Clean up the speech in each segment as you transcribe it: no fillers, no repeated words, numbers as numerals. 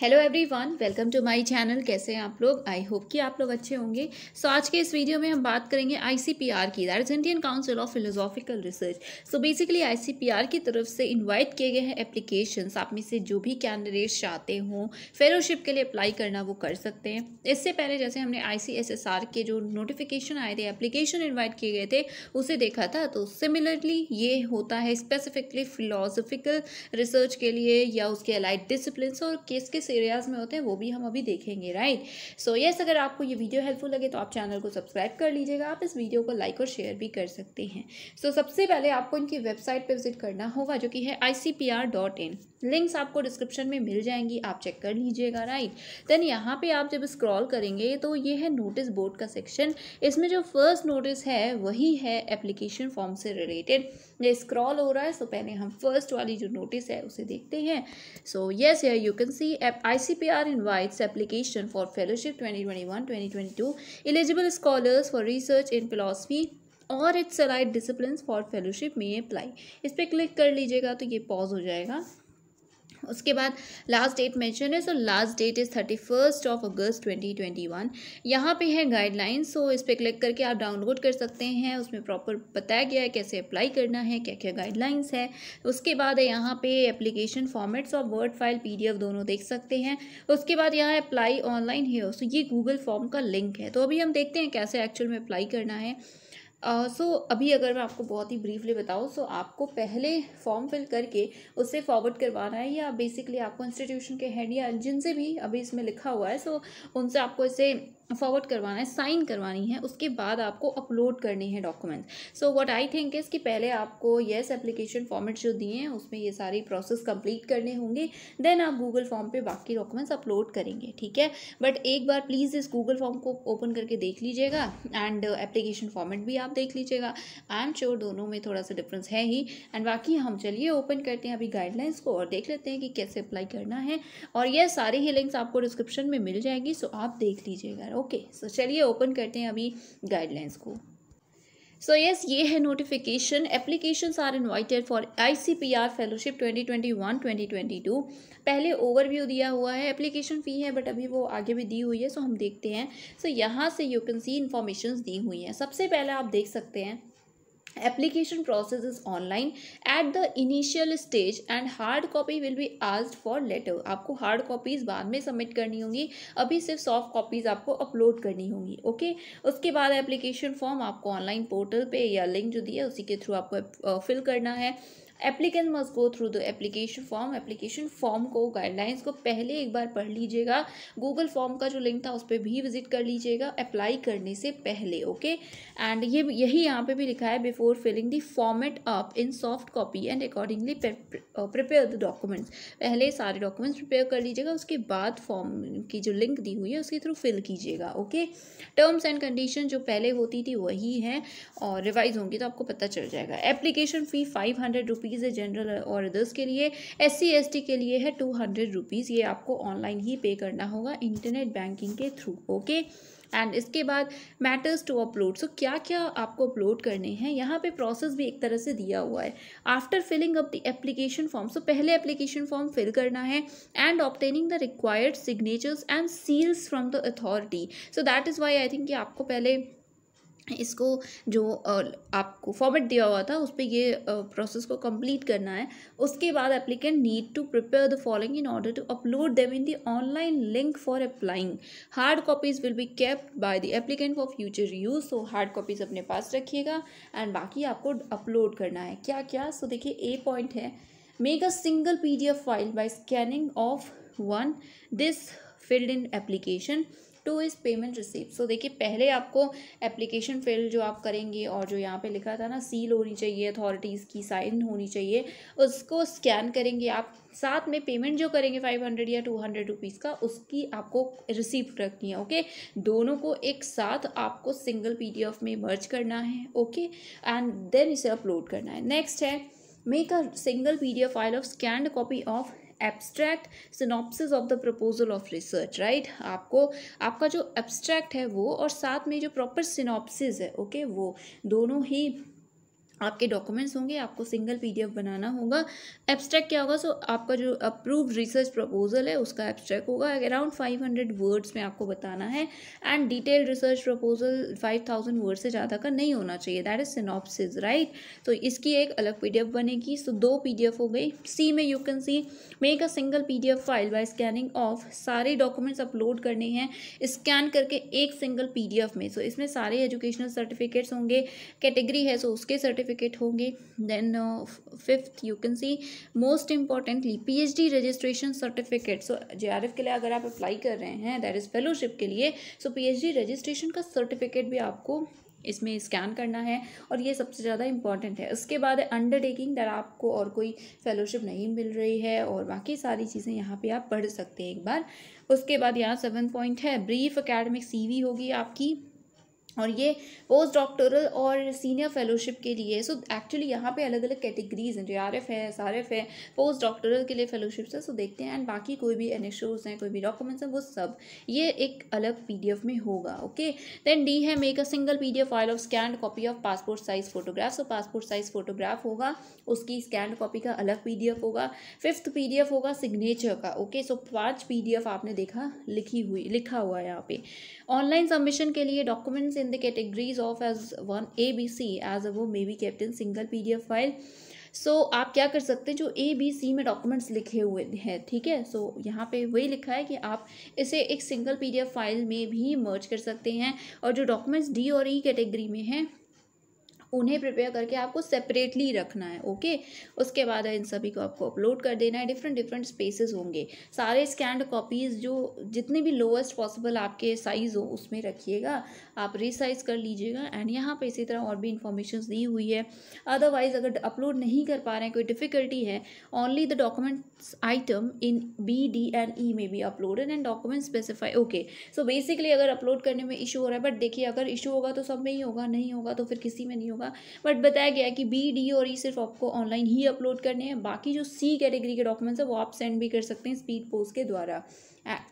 Hello everyone, welcome to my channel. कैसे हैं आप लोग? आई होप कि आप लोग अच्छे होंगे। आज के इस वीडियो में हम बात करेंगे आईसीपीआर की, that is Indian council of philosophical research. Basically ICPR की तरफ से इनवाइट किए गए हैं एप्लीकेशंस। आप में से जो भी कैंडिडेट्स चाहते हों फेलोशिप के लिए अप्लाई करना, वो कर सकते हैं। इससे पहले जैसे हमने आईसीएसएसआर के जो नोटिफिकेशन आए थे, एप्लीकेशन इन्वाइट किए गए थे, उसे देखा था। तो सिमिलरली ये होता है स्पेसिफिकली फिलोसॉफिकल रिसर्च के लिए या उसके अलाइड डिसिप्लिन्स, और किस एरियाज में होते हैं वो भी हम अभी देखेंगे, राइट। यस, अगर आपको ये वीडियो हेल्पफुल लगे तो आप चैनल को सब्सक्राइब कर लीजिएगा। आप इस वीडियो को लाइक और शेयर भी कर सकते हैं। सबसे पहले आपको इनकी वेबसाइट पे विजिट करना होगा, जो कि है icpr.in। लिंक्स आपको डिस्क्रिप्शन में मिल जाएंगी, आप चेक कर लीजिएगा, राइट। देन यहाँ पे आप जब स्क्रॉल करेंगे तो ये है नोटिस बोर्ड का सेक्शन। इसमें जो फर्स्ट नोटिस है वही है एप्लीकेशन फॉर्म से रिलेटेड। ये स्क्रॉल हो रहा है, पहले हम फर्स्ट वाली जो नोटिस है उसे देखते हैं। Yes, here you can C ICPR invites application for fellowship 2021-2022 eligible scholars for research in philosophy और it's allied disciplines for fellowship may apply। इस पर क्लिक कर लीजिएगा तो ये पॉज हो जाएगा। उसके बाद लास्ट डेट मेंशन है, लास्ट डेट इज़ 31 अगस्त 2021। यहाँ पे है गाइडलाइंस, इस पर क्लिक करके आप डाउनलोड कर सकते हैं। उसमें प्रॉपर बताया गया है कैसे अप्लाई करना है, क्या क्या गाइडलाइंस है। उसके बाद है यहाँ पे एप्लीकेशन फॉर्मेट्स और वर्ड फाइल PDF दोनों देख सकते हैं। उसके बाद यहाँ अप्लाई ऑनलाइन है, ये गूगल फॉर्म का लिंक है। तो अभी हम देखते हैं कैसे एक्चुअल में अप्लाई करना है। अभी अगर मैं आपको बहुत ही ब्रीफली बताऊँ, आपको पहले फॉर्म फिल करके उससे फॉरवर्ड करवाना है, या बेसिकली आपको इंस्टीट्यूशन के हेड या जिनसे भी अभी इसमें लिखा हुआ है उनसे आपको इसे फॉरवर्ड करवाना है, साइन करवानी है। उसके बाद आपको अपलोड करने हैं document. What I think is कि पहले आपको येस एप्लीकेशन फॉर्मेट जो दिए हैं उसमें ये सारी प्रोसेस कंप्लीट करने होंगे, देन आप गूगल फॉर्म पे बाकी डॉक्यूमेंट्स अपलोड करेंगे, ठीक है। बट एक बार प्लीज़ इस गूगल फॉर्म को ओपन करके देख लीजिएगा एंड एप्लीकेशन फॉर्मेट भी आप देख लीजिएगा। आई एम श्योर दोनों में थोड़ा सा डिफरेंस है ही। एंड बाकी हम चलिए ओपन करते हैं अभी गाइडलाइंस को और देख लेते हैं कि कैसे अप्लाई करना है। और ये सारी ही लिंक्स आपको डिस्क्रिप्शन में मिल जाएगी, आप देख लीजिएगा। ओके, चलिए ओपन करते हैं अभी गाइडलाइंस को। यस, ये है notification. Applications are invited for ICPR fellowship 2021-2022। पहले ओवरव्यू दिया हुआ है, एप्लीकेशन फ़ी है बट अभी वो आगे भी दी हुई है, हम देखते हैं। यहाँ से यू कैन सी इन्फॉर्मेशंस दी हुई हैं। सबसे पहले आप देख सकते हैं application process is online at the initial stage and hard copy will be asked for later। आपको हार्ड कॉपीज़ बाद में सबमिट करनी होंगी, अभी सिर्फ सॉफ्ट कॉपीज़ आपको अपलोड करनी होंगी, ओके। उसके बाद एप्लीकेशन फॉर्म आपको ऑनलाइन पोर्टल पे या लिंक जो दिया है उसी के थ्रू आपको फिल करना है। Applicant must go through the application form. Application form को, गाइडलाइंस को पहले एक बार पढ़ लीजिएगा। गूगल फॉर्म का जो लिंक था उस पर भी विजिट कर लीजिएगा अप्लाई करने से पहले, ओके। एंड यही यहाँ पे भी लिखा है, before filling the format up in soft copy and accordingly prepare the documents. पहले सारे डॉक्यूमेंट्स प्रिपेयर कर लीजिएगा, उसके बाद फॉर्म की जो लिंक दी हुई है उसके थ्रू फिल कीजिएगा, ओके। टर्म्स एंड कंडीशन जो पहले होती थी वही है और रिवाइज होंगी तो आपको पता चल जाएगा। एप्लीकेशन फ़ी 500 रुपीज़ है जनरल और अदर्स के लिए। SC ST के लिए है 200 रुपीज़। ये आपको ऑनलाइन ही पे करना होगा इंटरनेट बैंकिंग के थ्रू, ओके। एंड इसके बाद मैटर्स टू अपलोड। क्या क्या आपको अपलोड करने हैं, यहाँ पे प्रोसेस भी एक तरह से दिया हुआ है। After filling up the application form, पहले एप्लीकेशन फॉर्म फिल करना है and obtaining the required signatures and seals from the authority. That is why I think कि आपको पहले इसको जो आपको फॉर्मेट दिया हुआ था उस पर ये प्रोसेस को कंप्लीट करना है। उसके बाद applicant need to prepare the following in order to upload them in the online link for applying. Hard copies will be kept by the applicant for future use. Hard copies अपने पास रखिएगा and बाकी आपको upload करना है। क्या क्या, देखिए ए पॉइंट है, make a single PDF file by scanning of one this filled in application two is payment receipt. देखिए पहले आपको एप्लीकेशन फिल जो आप करेंगे और जो यहाँ पे लिखा था ना सील होनी चाहिए, अथॉरिटीज़ की साइन होनी चाहिए, उसको स्कैन करेंगे आप। साथ में पेमेंट जो करेंगे 500 या 200 रुपीज़ का, उसकी आपको रिसीप्ट रखनी है, ओके। दोनों को एक साथ आपको सिंगल PDF में मर्ज करना है, ओके, एंड देन इसे अपलोड करना है। नेक्स्ट है make a single PDF file of scanned copy of abstract synopsis of the proposal of research, right. आपका जो एब्स्ट्रैक्ट है वो और साथ में जो प्रॉपर सिनॉप्सिस है, ओके, वो दोनों ही आपके डॉक्यूमेंट्स होंगे, आपको सिंगल पीडीएफ बनाना होगा। एब्स्ट्रैक्ट क्या होगा? सो आपका जो अप्रूव्ड रिसर्च प्रपोजल है उसका एब्स्ट्रैक्ट होगा, अराउंड 500 वर्ड्स में आपको बताना है। And detailed research proposal 5000 word से ज़्यादा का नहीं होना चाहिए, दैट इज सिनॉप्सिस, राइट। तो इसकी एक अलग पीडीएफ बनेगी। सो 2 पीडीएफ हो गई। सी में you can C make a single PDF file by scanning of, सारे डॉक्यूमेंट्स अपलोड करने हैं स्कैन करके एक सिंगल पीडीएफ में। सो इसमें सारे एजुकेशनल सर्टिफिकेट्स होंगे, कैटेगरी है सो उसके सर्टिफिकेट होंगे। Then 5th you can see most importantly PhD registration certificate. So JRF के लिए अगर आप अप्लाई कर रहे हैं, दैट इज फेलोशिप के लिए, सो पीएचडी रजिस्ट्रेशन का सर्टिफिकेट भी आपको इसमें स्कैन करना है, और ये सबसे ज़्यादा इंपॉर्टेंट है। उसके बाद अंडरटेकिंग, दैट आपको और कोई फेलोशिप नहीं मिल रही है, और बाकी सारी चीज़ें यहाँ पे आप पढ़ सकते हैं एक बार। उसके बाद यहाँ 7 पॉइंट है, ब्रीफ एकेडमिक सीवी होगी आपकी, और ये पोस्ट डॉक्टरल और सीनियर फेलोशिप के लिए। सो एक्चुअली यहाँ पे अलग अलग कैटेगरीज हैं, जेआरएफ है, एसआरएफ है, पोस्ट डॉक्टरल के लिए फेलोशिप्स है। सो देखते हैं, एंड बाकी कोई भी एनएसओज हैं, कोई भी डॉक्यूमेंट्स हैं, वो सब ये एक अलग पीडीएफ में होगा, ओके। देन डी है make a single PDF file of scanned copy of passport size photograph. So passport size photograph होगा, उसकी स्कैंड कॉपी का अलग पीडीएफ होगा। 5th पीडीएफ होगा सिग्नेचर का, ओके। सो 5 पीडीएफ आपने देखा लिखा हुआ है यहाँ पे। ऑनलाइन सबमिशन के लिए documents in the categories of as 1 A B C as above may be kept in single PDF file। सो आप क्या कर सकते हैं, जो ABC में डॉक्यूमेंट्स लिखे हुए हैं, ठीक है। सो यहाँ पे वही लिखा है कि आप इसे एक सिंगल PDF फाइल में भी मर्ज कर सकते हैं, और जो डॉक्यूमेंट्स D और E कैटेगरी में हैं उन्हें प्रिपेयर करके आपको सेपरेटली रखना है, ओके। उसके बाद इन सभी को आपको अपलोड कर देना है। डिफरेंट स्पेसेस होंगे, सारे स्कैंड कॉपीज़ जो जितने भी लोएस्ट पॉसिबल आपके साइज़ हो उसमें रखिएगा, आप रीसाइज कर लीजिएगा। एंड यहाँ पे इसी तरह और भी इंफॉर्मेशन दी हुई है। अदरवाइज अगर अपलोड नहीं कर पा रहे हैं, कोई डिफिकल्टी है, only the documents item in B, D and E में भी uploaded and document specify, okay. So basically अगर अपलोड करने में इशू हो रहा है, बट देखिए अगर इशू होगा तो सब में ही होगा, नहीं होगा तो फिर किसी में नहीं होगा। बट बताया गया है कि B, D और E सिर्फ आपको ऑनलाइन ही अपलोड करने हैं, बाकी जो C कैटेगरी के डॉक्यूमेंट्स है वो आप सेंड भी कर सकते हैं स्पीड पोस्ट के द्वारा,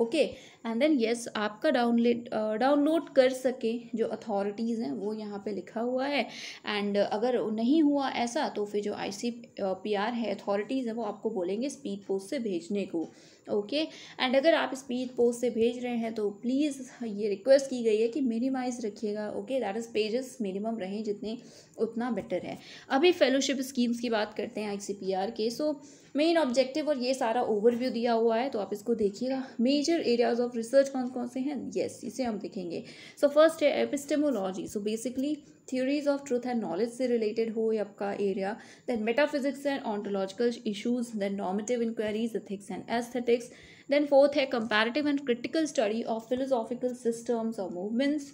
ओके। एंड देन यस आपका डाउनलोड कर सके जो अथॉरिटीज़ हैं वो यहाँ पे लिखा हुआ है। एंड अगर नहीं हुआ ऐसा तो फिर जो ICPR है, अथॉरिटीज़ है, वो आपको बोलेंगे स्पीड पोस्ट से भेजने को, ओके। एंड अगर आप स्पीड पोस्ट से भेज रहे हैं तो प्लीज़ ये रिक्वेस्ट की गई है कि मिनिमाइज रखिएगा, okay. That is pages minimum रहें जितने, उतना बेटर है। अभी फेलोशिप स्कीम्स की बात करते हैं ICPR के। सो मेन ऑब्जेक्टिव और ये सारा ओवरव्यू दिया हुआ है, तो आप इसको देखिएगा। मेजर एरियाज ऑफ रिसर्च कौन कौन से हैं, यस इसे हम देखेंगे। सो फर्स्ट है epistemology. So basically theories of truth and knowledge से रिलेटेड हो ये आपका area. Then metaphysics and ontological issues, then normative inquiries, ethics and aesthetics. Then 4th है comparative and critical study of philosophical systems और movements.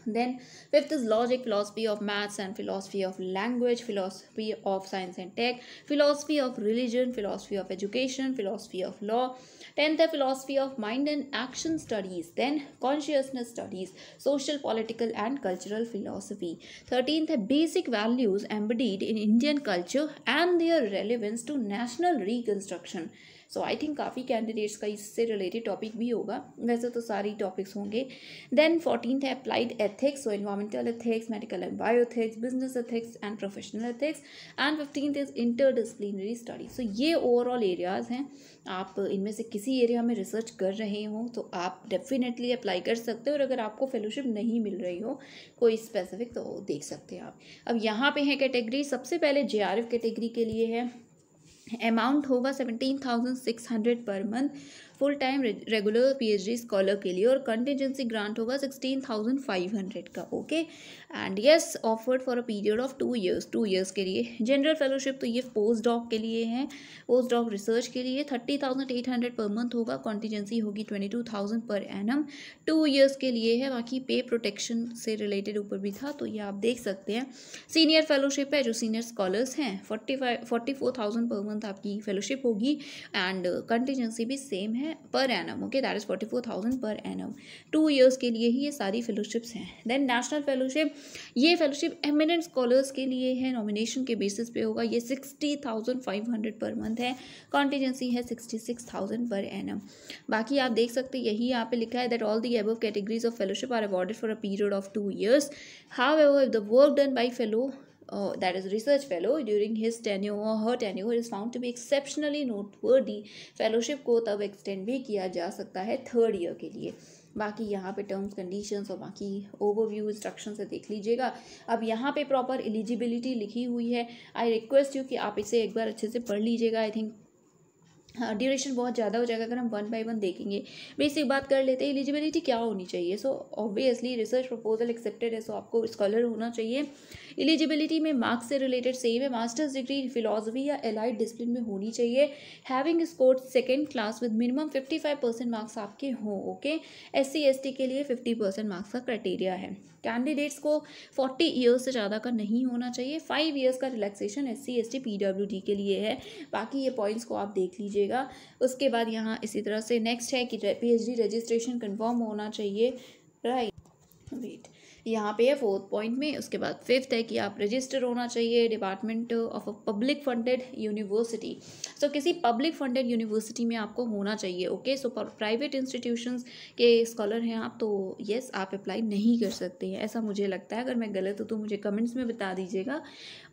Then 5th is logic, philosophy of maths and philosophy of language, philosophy of science and tech, philosophy of religion, philosophy of education, philosophy of law. 10th है philosophy of mind and action studies. Then consciousness studies, social, political and cultural philosophy. 13th है basic values embodied in Indian culture and their relevance to national reconstruction. So I think काफ़ी candidates का इससे related topic भी होगा, वैसे तो सारी topics होंगे। देन 14th है applied ethics, so environmental ethics, medical and bio ethics, business ethics and professional ethics. And 15th is interdisciplinary study. So ये ओवरऑल एरियाज़ हैं, आप इनमें से किसी एरिया में रिसर्च कर रहे हो तो आप डेफिनेटली अप्लाई कर सकते हो, और अगर आपको फेलोशिप नहीं मिल रही हो कोई स्पेसिफिक तो देख सकते हैं आप। अब यहाँ पे है कैटेगरी, सबसे पहले JRF कैटेगरी के लिए है, अमाउंट होगा 17,600 per month full time regular PhD scholar के लिए, और कंटिजेंसी ग्रांट होगा 16,500 का, okay. And yes offered for a period of 2 years, 2 years के लिए। जनरल फेलोशिप तो ये पोस्ट डॉक के लिए है, पोस्ट डॉक रिसर्च के लिए 30,800 पर मंथ होगा, कंटिजेंसी होगी 22,000 पर एनम, 2 years के लिए है। बाकी पे प्रोटेक्शन से रिलेटेड ऊपर भी था तो ये आप देख सकते हैं। सीनियर फेलोशिप है, जो सीनियर स्कॉलर्स हैं 44,000 पर मंथ आपकी फेलोशिप होगी, एंड कंटिजेंसी भी सेम है per annum, okay. That is 44,000 per annum, 2 years के लिए ही ये सारी फेलोशिप्स हैं। देन नेशनल फेलोशिप, ये फेलोशिप एमिनेंट स्कॉलर्स के लिए है, नॉमिनेशन के बेसिस पे होगा, ये 60,500 पर मंथ है, कॉन्टीजेंसी है 66,000 पर एनम। बाकी आप देख सकते हैं यही यहाँ पे लिखा है that all the above categories of fellowship are awarded for a period of 2 years। However if the work done by fellow that is research fellow during his tenure or her tenure is found to be exceptionally noteworthy, fellowship को तब extend भी किया जा सकता है 3rd year के लिए। बाकी यहाँ पे टर्म्स कंडीशंस और बाकी ओवरव्यू इंस्ट्रक्शन से देख लीजिएगा। अब यहाँ पे प्रॉपर एलिजिबिलिटी लिखी हुई है। आई रिक्वेस्ट यू कि आप इसे एक बार अच्छे से पढ़ लीजिएगा। आई थिंक हाँ, ड्यूरेशन बहुत ज़्यादा हो जाएगा अगर हम 1 बाय 1 देखेंगे। बेसिक बात कर लेते हैं, एलिजिबिलिटी क्या होनी चाहिए। So obviously research proposal accepted है, सो आपको स्कॉलर होना चाहिए। एलिजिबिलिटी में मार्क्स से रिलेटेड सेम है, मास्टर्स डिग्री फिलॉसफी या एलाइड डिसिप्लिन में होनी चाहिए। Having scored 2nd class with minimum 55% marks आपके हों। ओके, SC ST के लिए 50% मार्क्स का क्राइटेरिया है। कैंडिडेट्स को 40 ईयर्स से ज़्यादा का नहीं होना चाहिए। 5 ईयर्स का रिलैक्सेशन SC ST PWD के लिए है। बाकी ये पॉइंट्स को आप देख लीजिएगा। उसके बाद यहाँ इसी तरह से नेक्स्ट है कि PhD रजिस्ट्रेशन कंफर्म होना चाहिए। राइट, वेट, यहाँ पे है 4th पॉइंट में। उसके बाद 5th है कि आप रजिस्टर होना चाहिए department of a public funded university. So किसी पब्लिक फंडेड यूनिवर्सिटी में आपको होना चाहिए। ओके, सो प्राइवेट इंस्टीट्यूशंस के स्कॉलर हैं आप तो यस आप अप्लाई नहीं कर सकते हैं, ऐसा मुझे लगता है। अगर मैं गलत हूँ तो मुझे कमेंट्स में बता दीजिएगा।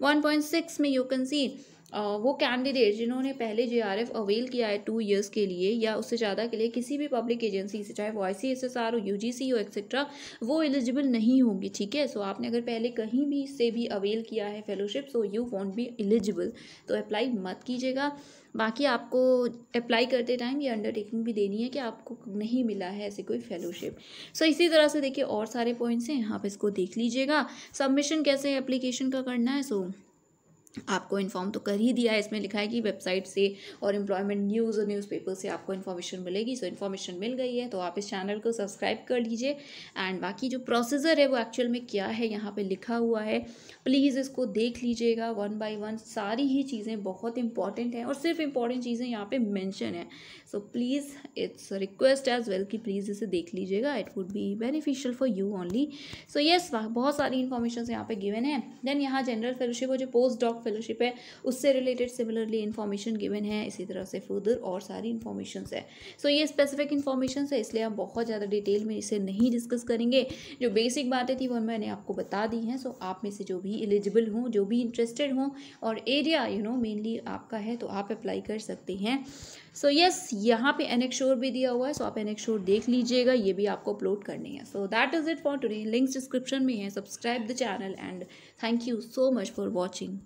1.6 में यू कैन सी वो कैंडिडेट जिन्होंने पहले JRF अवेल किया है 2 ईयर्स के लिए या उससे ज़्यादा के लिए किसी भी पब्लिक एजेंसी से, चाहे वो ICSSR हो, UGC हो, एक्सेट्रा, वो एलिजिबल नहीं होंगी। ठीक है, सो आपने अगर पहले कहीं भी से भी अवेल किया है fellowship, so you want be eligible, तो अप्लाई मत कीजिएगा। बाकी आपको अप्लाई करते टाइम ये अंडरटेकिंग भी देनी है कि आपको नहीं मिला है ऐसे कोई फेलोशिप। सो इसी तरह से देखिए और सारे पॉइंट्स हैं, आप इसको देख लीजिएगा। सबमिशन कैसे एप्लीकेशन का करना है, सो आपको इन्फॉर्म तो कर ही दिया है। इसमें लिखा है कि वेबसाइट से और एम्प्लॉयमेंट न्यूज़ और न्यूज़पेपर से आपको इन्फॉर्मेशन मिलेगी। सो इन्फॉर्मेशन मिल गई है तो आप इस चैनल को सब्सक्राइब कर लीजिए। एंड बाकी जो प्रोसीजर है वो एक्चुअल में क्या है यहाँ पे लिखा हुआ है, प्लीज़ इसको देख लीजिएगा 1 बाय 1। सारी ही चीज़ें बहुत इंपॉर्टेंट हैं और सिर्फ इंपॉर्टेंट चीज़ें यहाँ पे मेंशन है। So please it's request as well कि प्लीज़ इसे देख लीजिएगा, it would be beneficial for you only. So yes, बहुत सारी इन्फॉर्मेशन यहाँ पे गिवन है। देन यहाँ जनरल फेलोशिप और जो पोस्ट डॉक फेलोशिप है उससे रिलेटेड सिमिलरली इन्फॉर्मेशन गिवन है। इसी तरह से फर्दर और सारी इन्फॉर्मेशन है। सो ये स्पेसिफिक इन्फॉर्मेशन है, इसलिए हम बहुत ज़्यादा डिटेल में इसे नहीं डिस्कस करेंगे। जो बेसिक बातें थी वो मैंने आपको बता दी हैं। सो आप में से जो भी एलिजिबल हों, जो भी इंटरेस्टेड हों और एरिया मेनली आपका है तो आप अप्लाई कर सकते हैं। सो यस, यहाँ पे एनेक्शोर भी दिया हुआ है, सो आप एनेक्शोर देख लीजिएगा, ये भी आपको अपलोड करने हैं। So that is it for today. Links description में है। Subscribe the channel and thank you so much for watching.